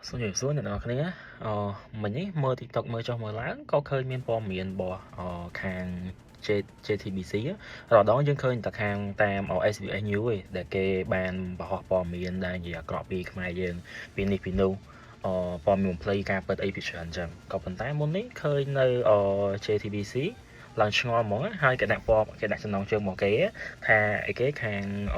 Số nhiều số này nó kia mình ấy mơ TikTok mơ cho mơ láng có khơi miên bò miền bò khang JTBC á rồi đó nhưng khơi ta khang tam SBA News ấy để cái bàn bò miền đây gì cọ bị mai dương pin pinu bò miền play ca bật ấy bị chuyển chẳng có phần tay môn ấy khơi nơi JTBC lần ngò món hai cái nạp bò cái nạp chân nòng chơi một cái tha cái khang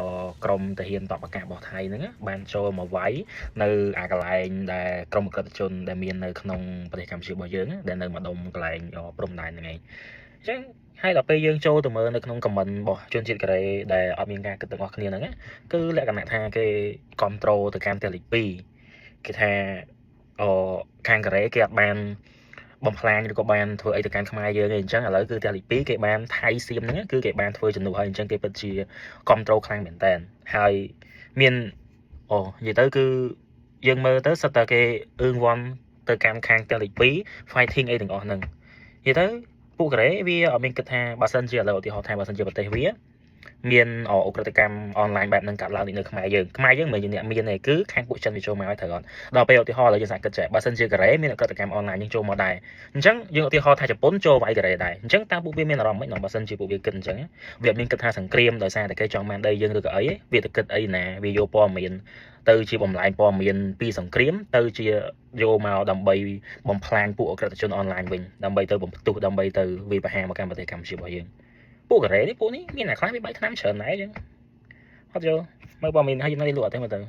crom thể hiện tọt cả bò thay nữa ban cho một váy នៅអាកន្លែងដែលក្រុមអក្រិតជនដែលមាននៅក្នុងប្រទេសកម្ពុជារបស់យើងដែលនៅម្ដុំកន្លែងព្រំដែនហ្នឹងឯងអញ្ចឹងហើយដល់ពេលយើងចូលទៅមើលនៅក្នុង comment របស់ជនជាតិកូរ៉េដែលអត់មានការគិតទាំងអស់គ្នាហ្នឹងគឺលក្ខណៈថាគេគ្រប់ត្រូលទៅកាន់ផ្ទះលេខ2គេថាខាងកូរ៉េគេអត់បានបំផ្លាញឬក៏បានធ្វើអីទៅកាន់ខ្មែរយើងទេអញ្ចឹងឥឡូវគឺផ្ទះលេខ2គេបានថៃសៀមហ្នឹងគឺគេបានធ្វើជំនួសហើយអញ្ចឹងគេពិតជាគ្រប់ត្រូលខ្លាំងមែនតើហើយមាននិយាយទៅគឺ យើងមើលទៅសិតតែគេអឿងវាន់ទៅកាន់ខាងផ្ទះលេខ2 fighting អីទាំងអស់ហ្នឹងនិយាយទៅពួកកូរ៉េវាអត់មានគិតថាបើសិនជាឥឡូវឧទាហរណ៍ថាបើសិនជាប្រទេសវាមានអក្រិតកម្មអនឡាញបែបហ្នឹងកាត់ឡើងនៅខ្មែរយើងមិនមានអ្នកមានទេគឺខាងពួកចិនវាចូលមកឲ្យត្រូវអត់ដល់ពេលឧទាហរណ៍ឥឡូវយើងសាកគិតចេះបើសិនជាកូរ៉េមានអក្រិតកម្មអនឡាញយើងចូលមកដែរអញ្ចឹងយើងឧទាហរណ៍ថាជប៉ុនចូលវាយកូរ៉េដែរអញ្ចឹងតាមពួកវាមានអារម្មណ៍មិនបើសិនជាពួកវាគិតអញ្ចឹងវាមានគិតថាសង្គ្រាមដោយសារតែគេចង់បានដីយើងឬក៏អីវាទៅគិតអីណាវាយកព័ត៌មានទៅជាបំលែងព័ត៌មានពីសង្គ្រាមទៅជាយកមកដើម្បីបំផ្លាញពួកអក្រិតជនអនឡាញវិញដើម្បីទៅបំផ្ទុះដើម្បីទៅវាយប្រហារមកកាន់ប្រទេសកម្ពុជារបស់យើងពួកកូរ៉េនេះពួកនេះមានតែខ្លះវាបែកថ្នាំច្រើនដែរអញ្ចឹងអត់យល់មើលព័ត៌មានហើយយើងនៅលក់អត់ទេមើលទៅ